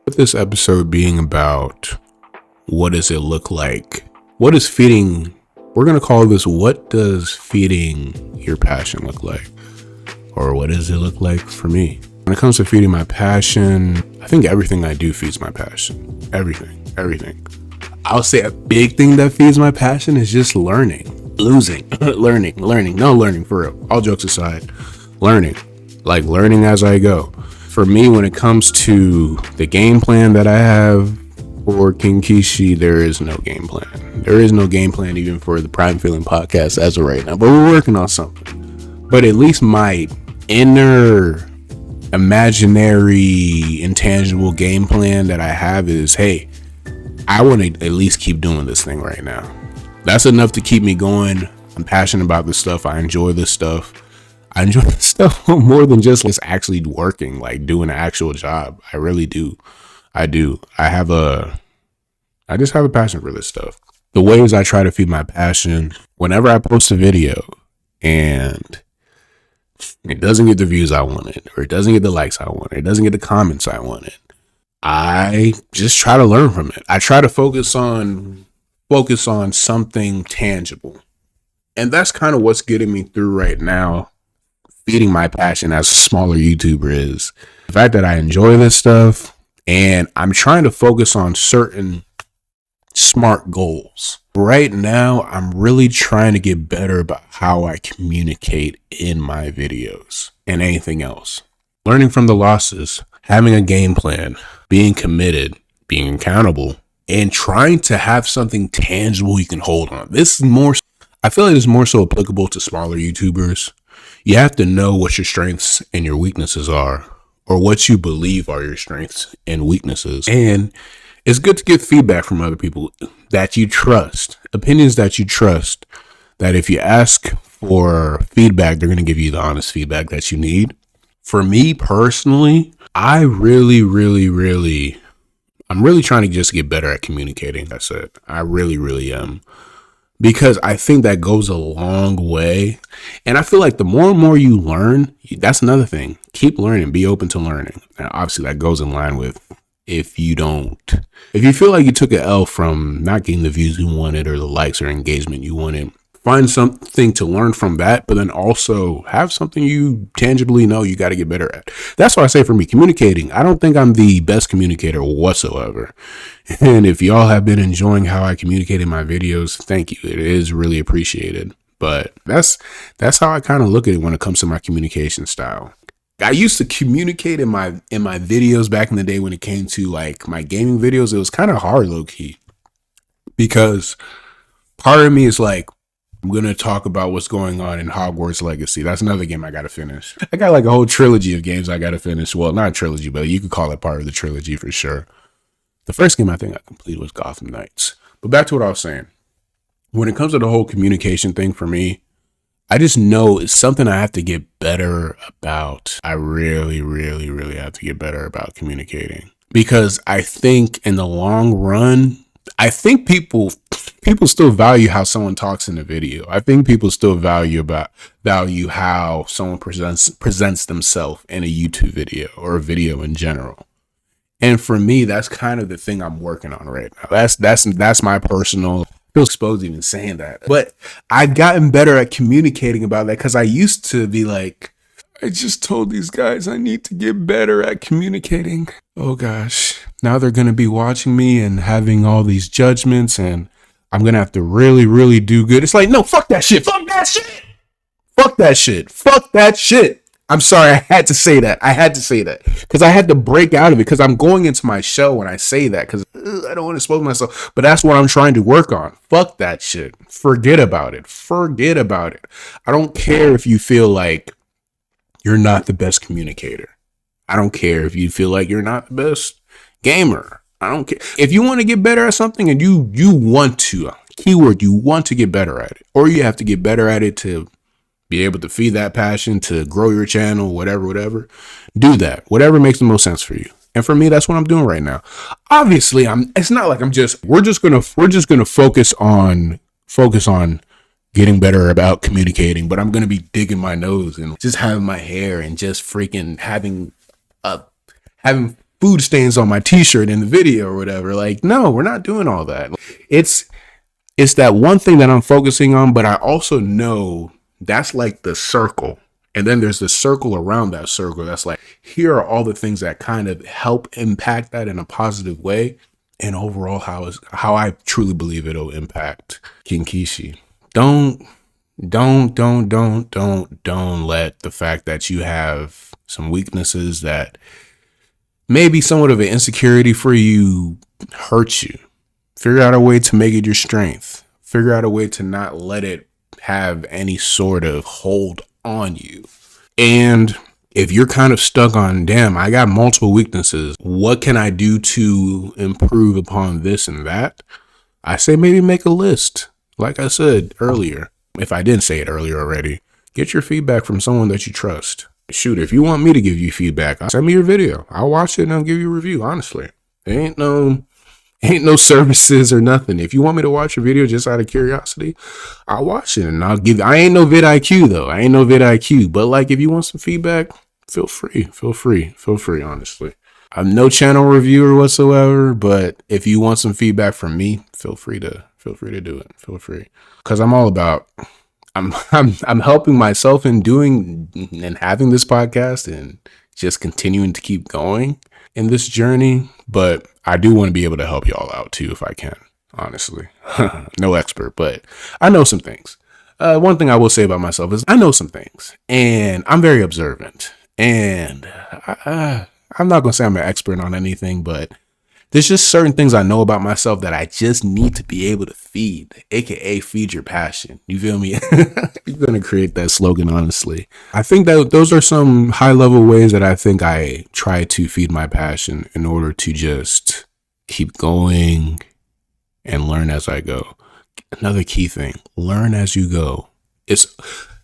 With this episode being about what does it look like? What is feeding? We're going to call this what does feeding your passion look like? Or what does it look like for me? When it comes to feeding my passion, I think everything I do feeds my passion. Everything. I'll say a big thing that feeds my passion is just learning, learning for real. All jokes aside, learning as I go. For me, when it comes to the game plan that I have for KINGxKISHI, there is no game plan. There is no game plan even for the Prime Feeling podcast as of right now, but we're working on something. But at least my inner imaginary intangible game plan that I have is, hey, I want to at least keep doing this thing right now. That's enough to keep me going. I'm passionate about this stuff. I enjoy this stuff. I enjoy this stuff more than just actually working, like doing an actual job. I really do. I do. I just have a passion for this stuff. The ways I try to feed my passion, whenever I post a video and it doesn't get the views I wanted, or it doesn't get the likes I wanted, it doesn't get the comments I wanted, I just try to learn from it. I try to focus on something tangible. And that's kind of what's getting me through right now, feeding my passion as a smaller YouTuber, is the fact that I enjoy this stuff and I'm trying to focus on certain smart goals. Right now, I'm really trying to get better about how I communicate in my videos and anything else. Learning from the losses, having a game plan, being committed, being accountable, and trying to have something tangible you can hold on. This is more, I feel like it's more so applicable to smaller YouTubers. You have to know what your strengths and your weaknesses are, or what you believe are your strengths and weaknesses. And it's good to get feedback from other people that you trust, opinions that you trust, that if you ask for feedback, they're going to give you the honest feedback that you need. For me personally, I'm really trying to just get better at communicating. That's it. I really am. Because I think that goes a long way. And I feel like the more and more you learn, that's another thing. Keep learning, be open to learning. And obviously that goes in line with if you feel like you took an L from not getting the views you wanted or the likes or engagement you wanted, find something to learn from that, but then also have something you tangibly know you got to get better at. That's what I say for me, communicating. I don't think I'm the best communicator whatsoever. And if y'all have been enjoying how I communicate in my videos, thank you. It is really appreciated. But that's how I kind of look at it when it comes to my communication style. I used to communicate in my videos back in the day when it came to like my gaming videos. It was kind of hard, low key, because part of me is like, I'm going to talk about what's going on in Hogwarts Legacy. That's another game I got to finish. I got like a whole trilogy of games I got to finish. Well, not a trilogy, but you could call it part of the trilogy for sure. The first game I think I completed was Gotham Knights. But back to what I was saying. When it comes to the whole communication thing for me, I just know it's something I have to get better about. I really have to get better about communicating. Because I think in the long run, I think people still value how someone talks in a video. I think people still value how someone presents themselves in a YouTube video or a video in general. And for me, that's kind of the thing I'm working on right now. That's my personal, I feel exposed even saying that. But I've gotten better at communicating about that, because I used to be like, I just told these guys I need to get better at communicating. Oh gosh, now they're going to be watching me and having all these judgments, and I'm going to have to really do good. It's like, no, fuck that shit. I'm sorry, I had to say that. Because I had to break out of it, because I'm going into my show when I say that, because I don't want to expose myself. But that's what I'm trying to work on. Fuck that shit. Forget about it. I don't care if you feel like you're not the best communicator. I don't care if you feel like you're not the best gamer. I don't care. If you want to get better at something and you want to, keyword, you want to get better at it, or you have to get better at it to be able to feed that passion, to grow your channel, whatever, do that. Whatever makes the most sense for you. And for me, that's what I'm doing right now. Obviously, it's not like we're just going to focus on getting better about communicating, but I'm going to be digging my nose and just having my hair and just freaking having food stains on my t-shirt in the video or whatever. Like, no, we're not doing all that. It's that one thing that I'm focusing on, but I also know that's like the circle. And then there's the circle around that circle. That's like, here are all the things that kind of help impact that in a positive way. And overall, how I truly believe it'll impact KINGxKISHI. Don't let the fact that you have some weaknesses that may be somewhat of an insecurity for you hurt you. Figure out a way to make it your strength. Figure out a way to not let it have any sort of hold on you. And if you're kind of stuck on, damn, I got multiple weaknesses, what can I do to improve upon this and that? I say maybe make a list. Like I said earlier, if I didn't say it earlier already, get your feedback from someone that you trust. Shoot, if you want me to give you feedback, send me your video. I'll watch it and I'll give you a review, honestly. There ain't no services or nothing. If you want me to watch a video just out of curiosity, I'll watch it and I ain't no vidIQ though. I ain't no vidIQ, but like if you want some feedback, feel free, honestly. I'm no channel reviewer whatsoever, but if you want some feedback from me, feel free to do it. Feel free. Cause I'm all about, I'm helping myself in doing and having this podcast and just continuing to keep going in this journey. But I do want to be able to help y'all out too, if I can, honestly. No expert, but I know some things. One thing I will say about myself is I know some things and I'm very observant, and I'm not going to say I'm an expert on anything, but there's just certain things I know about myself that I just need to be able to feed, aka feed your passion. You feel me? You're going to create that slogan, honestly. I think that those are some high level ways that I think I try to feed my passion in order to just keep going and learn as I go. Another key thing, learn as you go.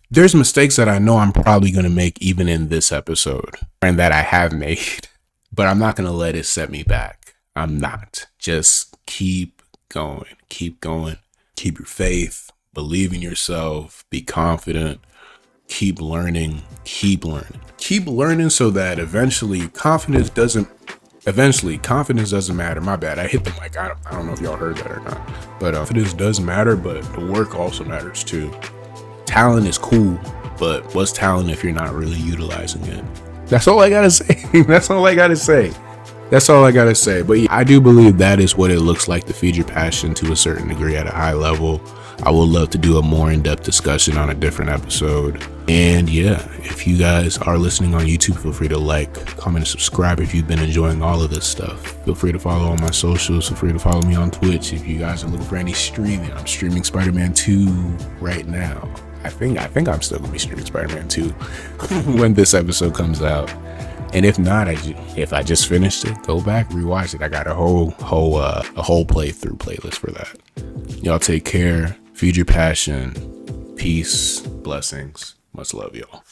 There's mistakes that I know I'm probably going to make even in this episode and that I have made, but I'm not going to let it set me back. I'm not. Just keep going. Keep your faith. Believe in yourself. Be confident. Keep learning. Keep learning so that eventually confidence doesn't matter. My bad. I hit the mic. I don't know if y'all heard that or not. But confidence does matter, but the work also matters too. Talent is cool, but what's talent if you're not really utilizing it? That's all I gotta say. That's all I gotta say. But yeah, I do believe that is what it looks like to feed your passion to a certain degree at a high level. I would love to do a more in-depth discussion on a different episode. And yeah, if you guys are listening on YouTube, feel free to like, comment, and subscribe if you've been enjoying all of this stuff. Feel free to follow all my socials. Feel free to follow me on Twitch. If you guys are looking for any streaming, I'm streaming Spider-Man 2 right now. I think I'm still gonna be streaming Spider-Man 2 when this episode comes out. And if not, if I just finished it, go back, rewatch it. I got a whole playthrough playlist for that. Y'all take care. Feed your passion. Peace. Blessings. Much love, y'all.